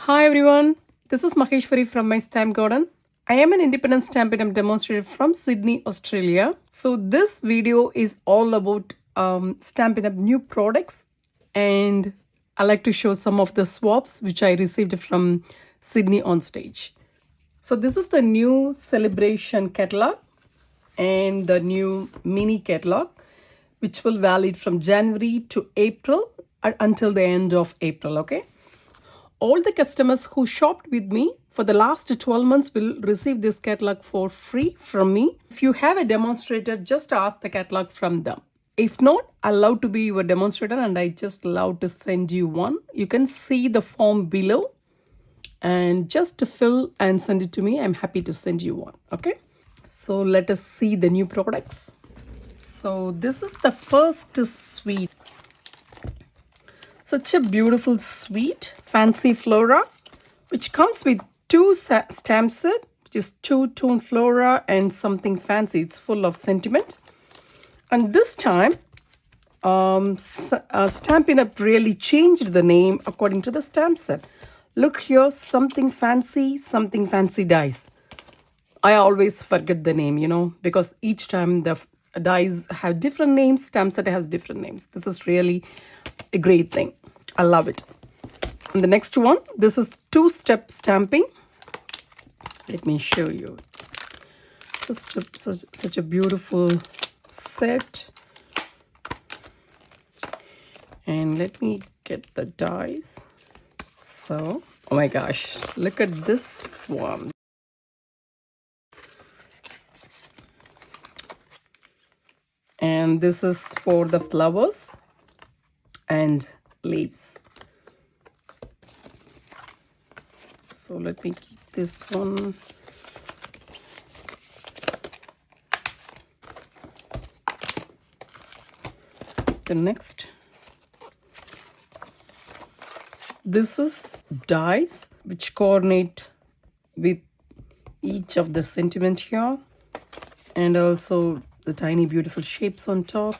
Hi everyone, this is Maheshwari from MyStampGarden. I am an independent Stampin'Up demonstrator from Sydney, Australia. So this video is all about Stampin'Up new products, and I like to show some of the swaps which I received from Sydney on stage. So this is the new celebration catalog and the new mini catalog, which will valid from January to April until the end of April. Okay. All the customers who shopped with me for the last 12 months will receive this catalog for free from me. If you have a demonstrator, just ask the catalog from them. If not, I love to be your demonstrator and I just love to send you one. You can see the form below and just to fill and send it to me. I'm happy to send you one. Okay. So let us see the new products. So this is the first suite. Such a beautiful suite, fancy flora, which comes with two stamp set, which is two-tone flora and something fancy. It's full of sentiment. And this time, Stampin'Up really changed the name according to the stamp set. Look here, something fancy dies. I always forget the name, because each time the dies have different names, stamp set has different names. This is really a great thing. I love it. And the next one, this is two-step stamping. Let me show you. Such a beautiful set. And let me get the dies. So, oh my gosh, look at this one. And this is for the flowers and leaves. So let me keep this one. The next, this is dies which coordinate with each of the sentiment here, and also the tiny beautiful shapes on top.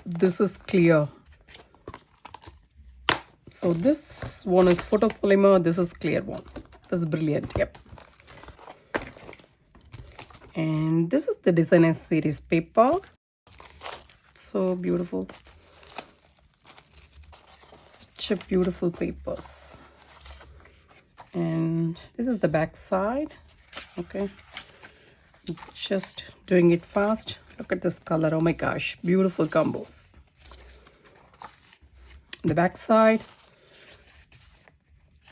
This is clear. So this one is photopolymer, this is clear one. This is brilliant, yep. And this is the designer series paper. So beautiful. Such a beautiful papers. And this is the back side. Okay. Just doing it fast. Look at this color. Oh my gosh. Beautiful combos. The back side.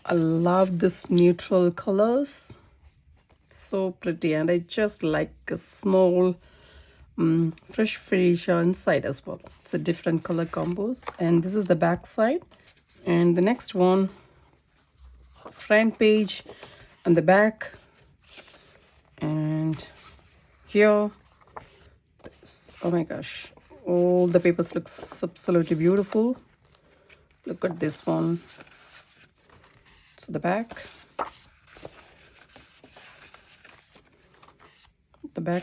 I love this neutral colors. So pretty. And I just like a small fresh freesia inside as well. It's a different color combos. And this is the back side. And the next one, front page and the back. And here, this, oh my gosh, all the papers looks absolutely beautiful. Look at this one. So the back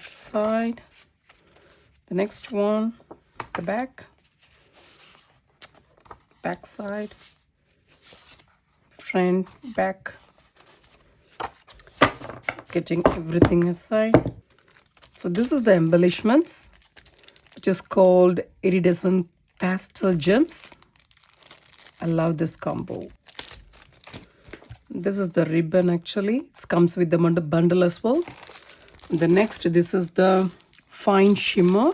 side, the next one, the back side, front, back, getting everything aside. So this is the embellishments, which is called iridescent pastel gems. I love this combo. This is the ribbon actually. It comes with the bundle as well. The next, this is the fine shimmer.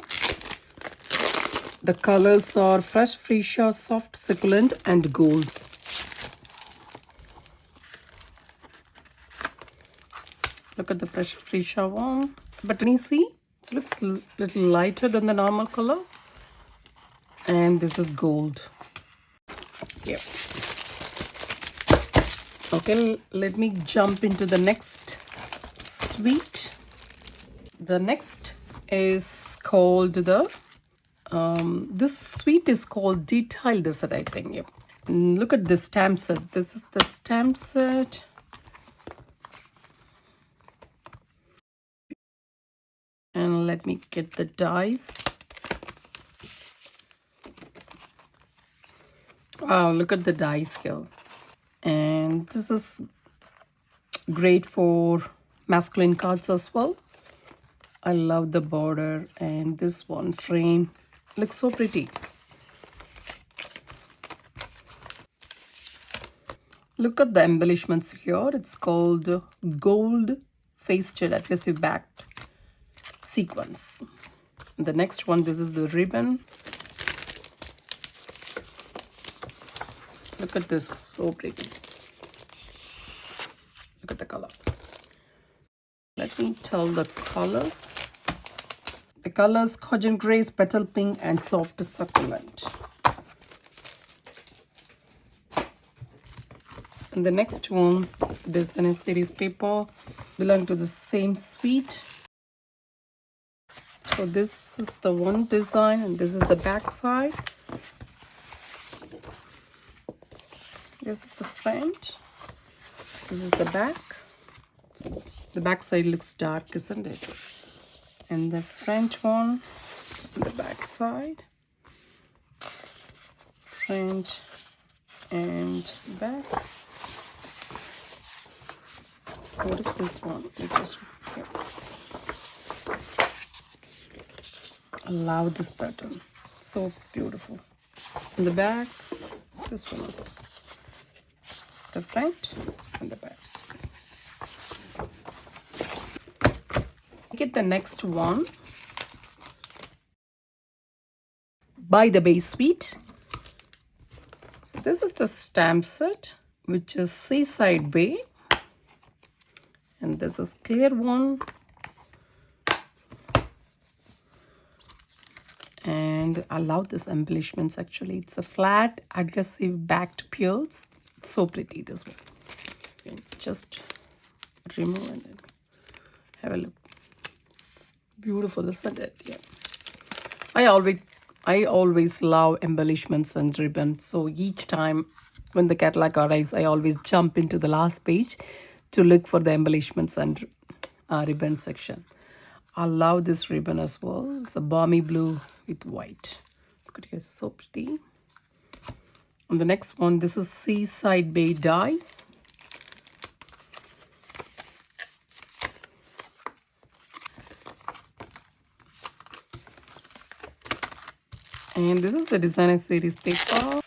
The colors are fresh freesia, soft succulent, and gold. Look at the fresh freesia one. But can you see? It looks a little lighter than the normal color. And this is gold. Yep. Okay, let me jump into the next suite. The next is called the, this suite is called Detailed Set, I think. Yep. And look at the stamp set. This is the stamp set. And let me get the dies. Wow, look at the dice here. And this is great for masculine cards as well. I love the border, and this one frame looks so pretty. Look at the embellishments here. It's called gold faced adhesive backed sequence. The next one, this is the ribbon. Look at this, so pretty. Look at the color. Let me tell the colors. The colors cogent grays, petal pink, and soft succulent. And the next one, designer series paper, belong to the same suite. So this is the one design, and this is the back side. This is the front. This is the back. So the back side looks dark, isn't it? And the front one, the back side, front and back. What is this one? I love this pattern. So beautiful. In the back, this one as well. The front and the back. Get the next one. By the Bay suite. So this is the stamp set, which is Seaside Bay. And this is clear one. And I love this embellishments actually. It's a flat aggressive backed pearls. It's so pretty this one. Okay, just remove and then have a look. It's beautiful, isn't it? Yeah. I always love embellishments and ribbons. So each time when the catalog arrives, I always jump into the last page to look for the embellishments and ribbon section. I love this ribbon as well. It's a balmy blue with white. Look at it, so pretty. And the next one, this is Seaside Bay dies. And this is the designer series paper.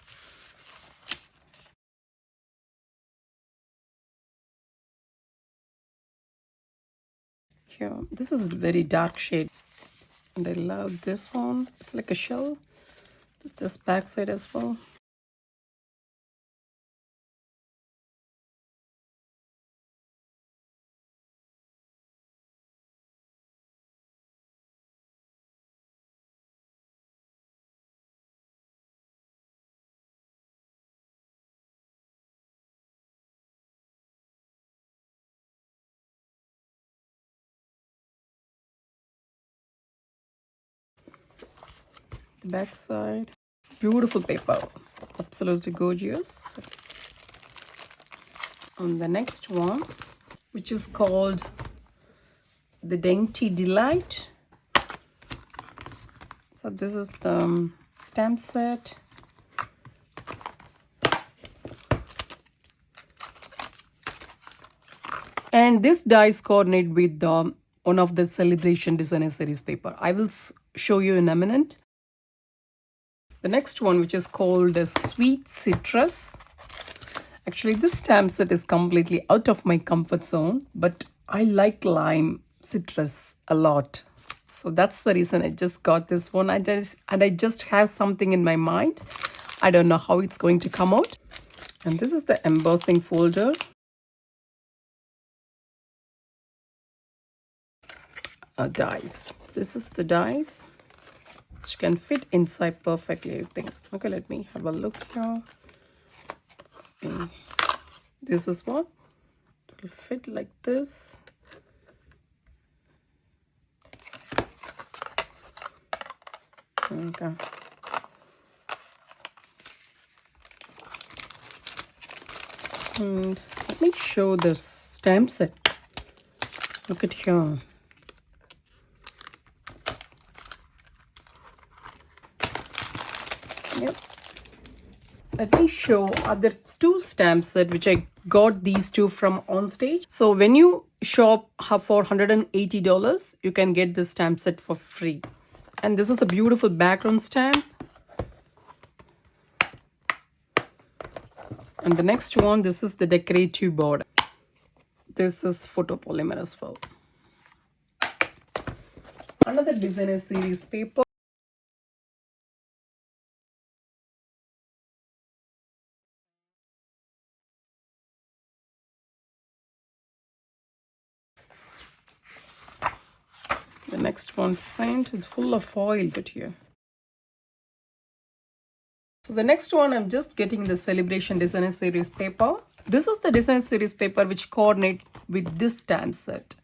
Here, this is very dark shade. And I love this one. It's like a shell. It's just backside as well. The back side, beautiful paper, absolutely gorgeous. On the next one, which is called the Dainty Delight. So this is the stamp set. And this dies coordinate with one of the celebration designer series paper. I will show you in a minute. The next one, which is called a Sweet Citrus. Actually, this stamp set is completely out of my comfort zone, but I like lime citrus a lot. So that's the reason I just got this one. I just have something in my mind. I don't know how it's going to come out. And this is the embossing folder. Dies. This is the dies, which can fit inside perfectly, I think. Okay, let me have a look here. Okay. This is what it will fit like this. Okay. And let me show the stamp set. Look at here. Yep. Let me show other two stamp set which I got these two from on stage. So when you shop for $180, you can get this stamp set for free. And this is a beautiful background stamp. And the next one, this is the decorative border. This is photopolymer as well. Another designer series paper. The next one, friend, is full of foil here. So the next one, I'm just getting the Celebration Designer Series paper. This is the Designer Series paper which coordinate with this stamp set.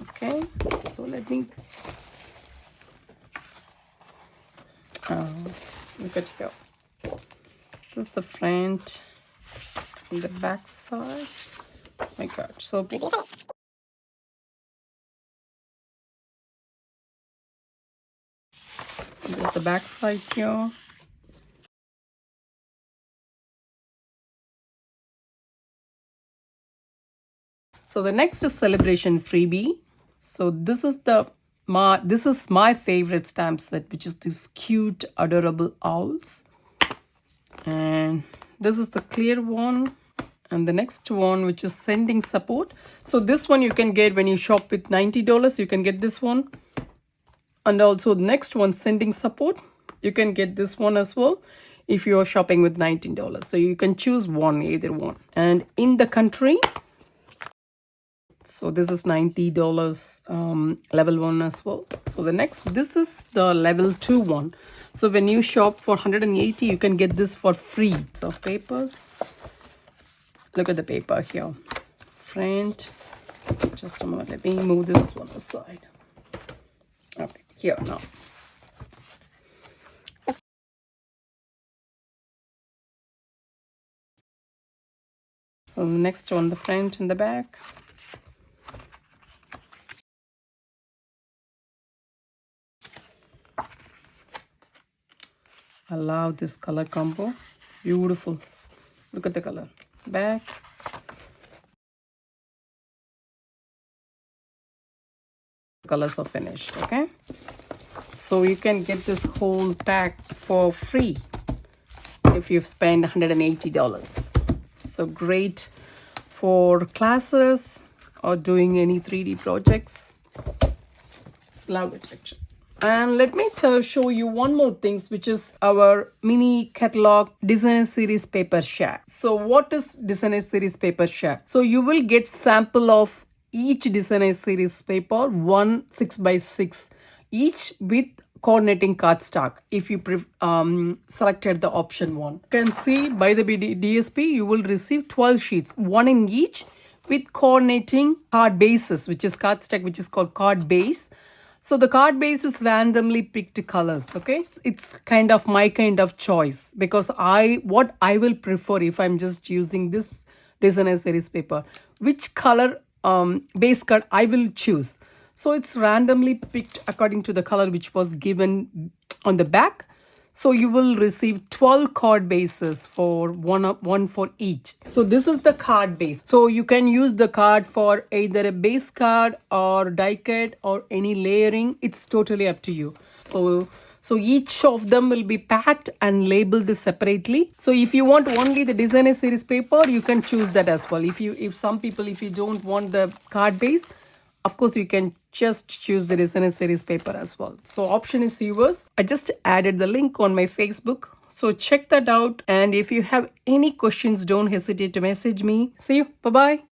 Okay, so let me look at here. This is the front and the back side. Oh my God, so beautiful. There's the back side here. So the next is Celebration Freebie. So this is my favorite stamp set, which is these cute, adorable owls. And this is the clear one. And the next one, which is Sending Support. So this one you can get when you shop with $90. You can get this one. And also the next one, Sending Support. You can get this one as well if you are shopping with $19. So you can choose one, either one. And in the country, so this is $90 level 1 as well. So the next, this is the level 2 one. So when you shop for $180, you can get this for free. So papers, look at the paper here. Front, just a moment, let me move this one aside. Okay, here now. So the next one, the front and the back. I love this color combo. Beautiful. Look at the color. Back. Colors are finished. Okay. So you can get this whole pack for free if you spend $180. So great for classes or doing any 3D projects. Just love it actually. And let me show you one more things, which is our mini catalog designer series paper share. So what is designer series paper share? So you will get sample of each designer series paper, 1 6x6 each with coordinating cardstock if you selected the option 1. You can see by the DSP you will receive 12 sheets, 1 in each with coordinating card bases, which is cardstock, which is called card base. So the card base is randomly picked colors, okay? It's kind of my kind of choice because what I will prefer if I'm just using this designer series paper, which color base card I will choose. So it's randomly picked according to the color which was given on the back. So you will receive 12 card bases for one for each. So this is the card base. So you can use the card for either a base card or die cut or any layering. It's totally up to you. So each of them will be packed and labeled separately. So if you want only the designer series paper, you can choose that as well. If you don't want the card base, of course, you can just choose the designer series paper as well. So option is yours. I just added the link on my Facebook. So check that out. And if you have any questions, don't hesitate to message me. See you. Bye-bye.